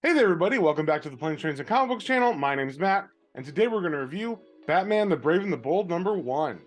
Hey there, everybody. Welcome back to the Planes, Trains, and Comic Books channel. My name's Matt, and today we're going to review Batman the Brave and the Bold #1.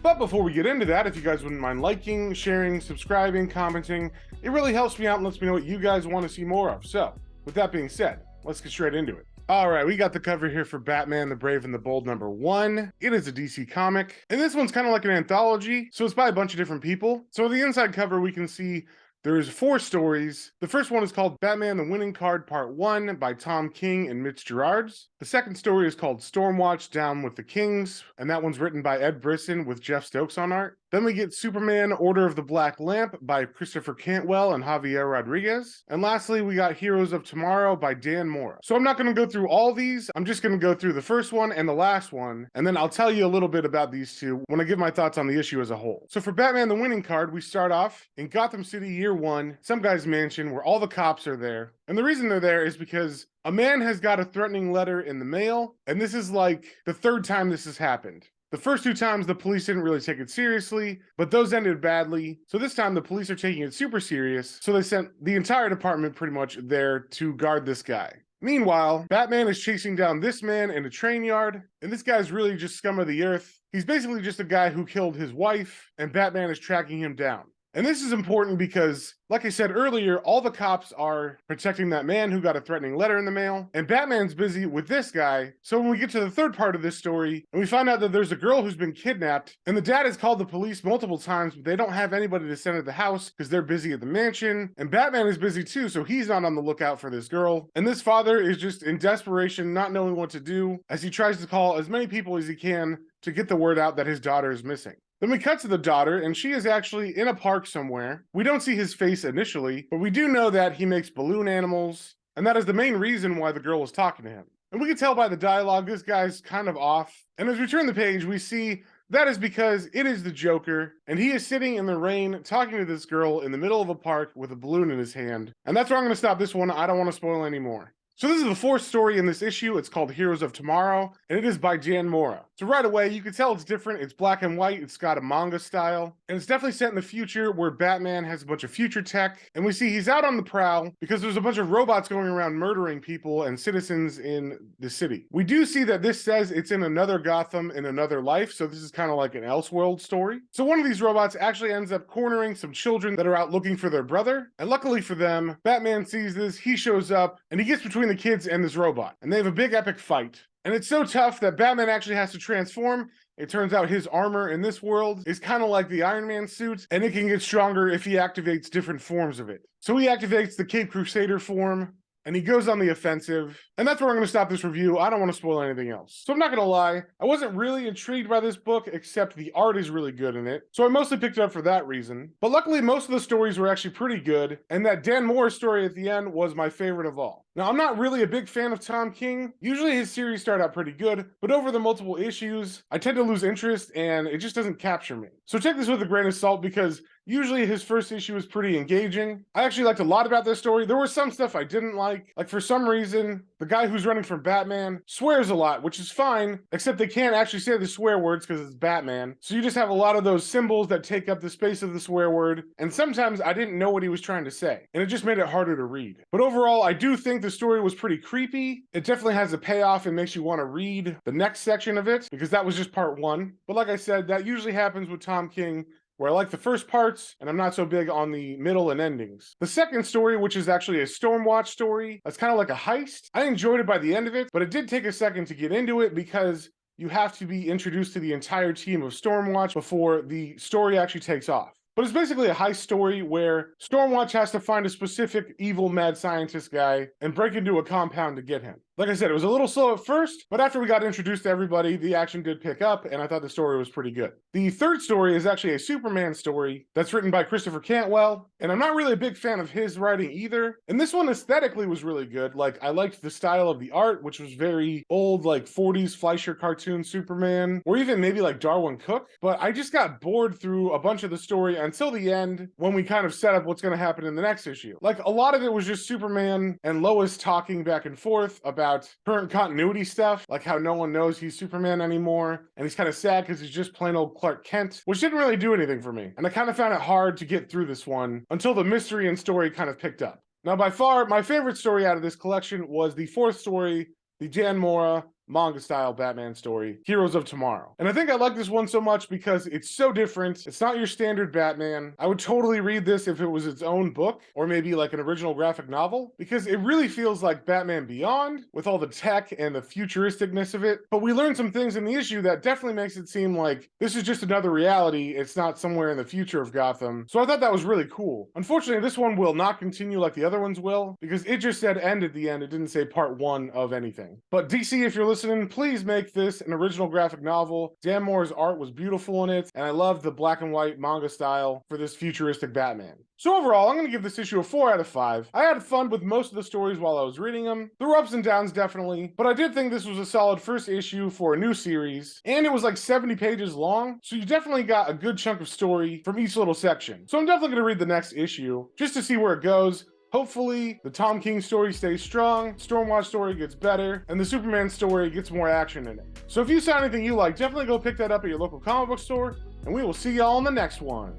But before we get into that, if you guys wouldn't mind liking, sharing, subscribing, commenting, it really helps me out and lets me know what you guys want to see more of. So, with that being said, let's get straight into it. All right, we got the cover here for Batman the Brave and the Bold #1. It is a DC comic, and this one's kind of like an anthology, so it's by a bunch of different people. So the inside cover, we can see there's 4 stories. The first one is called Batman the Winning Card Part 1 by Tom King and Mitch Gerards. The second story is called Stormwatch Down with the Kings, and that one's written by Ed Brisson with Jeff Stokes on art. Then we get Superman Order of the Black Lamp by Christopher Cantwell and Javier Rodriguez. And lastly, we got Heroes of Tomorrow by Dan Mora. So I'm not going to go through all these. I'm just going to go through the first one and the last one, and then I'll tell you a little bit about these two when I give my thoughts on the issue as a whole. So for Batman the Winning Card, we start off in Gotham City Year 1, some guy's mansion where all the cops are there. And the reason they're there is because a man has got a threatening letter in the mail, and this is like the 3rd time this has happened. The first 2 times the police didn't really take it seriously, but those ended badly. So this time the police are taking it super serious. So they sent the entire department pretty much there to guard this guy. Meanwhile, Batman is chasing down this man in a train yard, and this guy's really just scum of the earth. He's basically just a guy who killed his wife, and Batman is tracking him down. And this is important because, like I said earlier, all the cops are protecting that man who got a threatening letter in the mail, and Batman's busy with this guy. So when we get to the 3rd part of this story, and we find out that there's a girl who's been kidnapped, and the dad has called the police multiple times, but they don't have anybody to send to the house because they're busy at the mansion, and Batman is busy too, so he's not on the lookout for this girl. And this father is just in desperation, not knowing what to do, as he tries to call as many people as he can to get the word out that his daughter is missing. Then we cut to the daughter, and she is actually in a park somewhere. We don't see his face initially, but we do know that he makes balloon animals, and that is the main reason why the girl is talking to him. And we can tell by the dialogue, this guy's kind of off. And as we turn the page, we see that is because it is the Joker, and he is sitting in the rain talking to this girl in the middle of a park with a balloon in his hand. And that's where I'm going to stop this one. I don't want to spoil any more. So this is the 4th story in this issue. It's called Heroes of Tomorrow, and it is by Dan Mora. So right away, you can tell it's different. It's black and white. It's got a manga style, and it's definitely set in the future where Batman has a bunch of future tech, and we see he's out on the prowl because there's a bunch of robots going around murdering people and citizens in the city. We do see that this says it's in another Gotham in another life, so this is kind of like an Elseworld story. So one of these robots actually ends up cornering some children that are out looking for their brother, and luckily for them, Batman sees this, he shows up, and he gets between the kids and this robot, and they have a big epic fight. And it's so tough that Batman actually has to transform. It turns out his armor in this world is kind of like the Iron Man suit, and it can get stronger if he activates different forms of it. So he activates the Cape Crusader form, and he goes on the offensive. And that's where I'm going to stop this review. I don't want to spoil anything else. So I'm not going to lie, I wasn't really intrigued by this book, except the art is really good in it. So I mostly picked it up for that reason. But luckily, most of the stories were actually pretty good, and that Dan Mora story at the end was my favorite of all. Now, I'm not really a big fan of Tom King. Usually his series start out pretty good, but over the multiple issues, I tend to lose interest, and it just doesn't capture me. So take this with a grain of salt, because usually his first issue is pretty engaging. I actually liked a lot about this story. There was some stuff I didn't like. Like for some reason, the guy who's running from Batman swears a lot, which is fine, except they can't actually say the swear words because it's Batman. So you just have a lot of those symbols that take up the space of the swear word. And sometimes I didn't know what he was trying to say, and it just made it harder to read. But overall, I do think the story was pretty creepy. It definitely has a payoff and makes you want to read the next section of it, because that was just part 1. But like I said, that usually happens with Tom King, where I like the first parts, and I'm not so big on the middle and endings. The second story, which is actually a Stormwatch story, that's kind of like a heist. I enjoyed it by the end of it, but it did take a second to get into it because you have to be introduced to the entire team of Stormwatch before the story actually takes off. But it's basically a heist story where Stormwatch has to find a specific evil mad scientist guy and break into a compound to get him. Like I said, it was a little slow at first, but after we got introduced to everybody, the action did pick up, and I thought the story was pretty good. The 3rd story is actually a Superman story that's written by Christopher Cantwell, and I'm not really a big fan of his writing either. And this one aesthetically was really good. Like, I liked the style of the art, which was very old, like 40s Fleischer cartoon Superman, or even maybe like Darwin Cook. But I just got bored through a bunch of the story until the end, when we kind of set up what's going to happen in the next issue. Like, a lot of it was just Superman and Lois talking back and forth about about current continuity stuff, like how no one knows he's Superman anymore, and he's kind of sad because he's just plain old Clark Kent, which didn't really do anything for me. And I kind of found it hard to get through this one until the mystery and story kind of picked up. Now, by far, my favorite story out of this collection was the fourth story, the Dan Mora manga-style Batman story, Heroes of Tomorrow. And I think I like this one so much because it's so different. It's not your standard Batman. I would totally read this if it was its own book, or maybe like an original graphic novel, because it really feels like Batman Beyond with all the tech and the futuristicness of it. But we learned some things in the issue that definitely makes it seem like this is just another reality. It's not somewhere in the future of Gotham. So I thought that was really cool. Unfortunately, this one will not continue like the other ones will, because it just said end at the end. It didn't say part 1 of anything. But DC, if you're listening, please make this an original graphic novel. Dan Mora's art was beautiful in it, and I love the black and white manga style for this futuristic Batman. So overall, I'm going to give this issue a 4 out of 5. I had fun with most of the stories while I was reading them. There were ups and downs, definitely, but I did think this was a solid first issue for a new series, and it was like 70 pages long, so you definitely got a good chunk of story from each little section. So I'm definitely going to read the next issue, just to see where it goes. Hopefully, the Tom King story stays strong, Stormwatch story gets better, and the Superman story gets more action in it. So if you saw anything you like, definitely go pick that up at your local comic book store, and we will see y'all in the next one.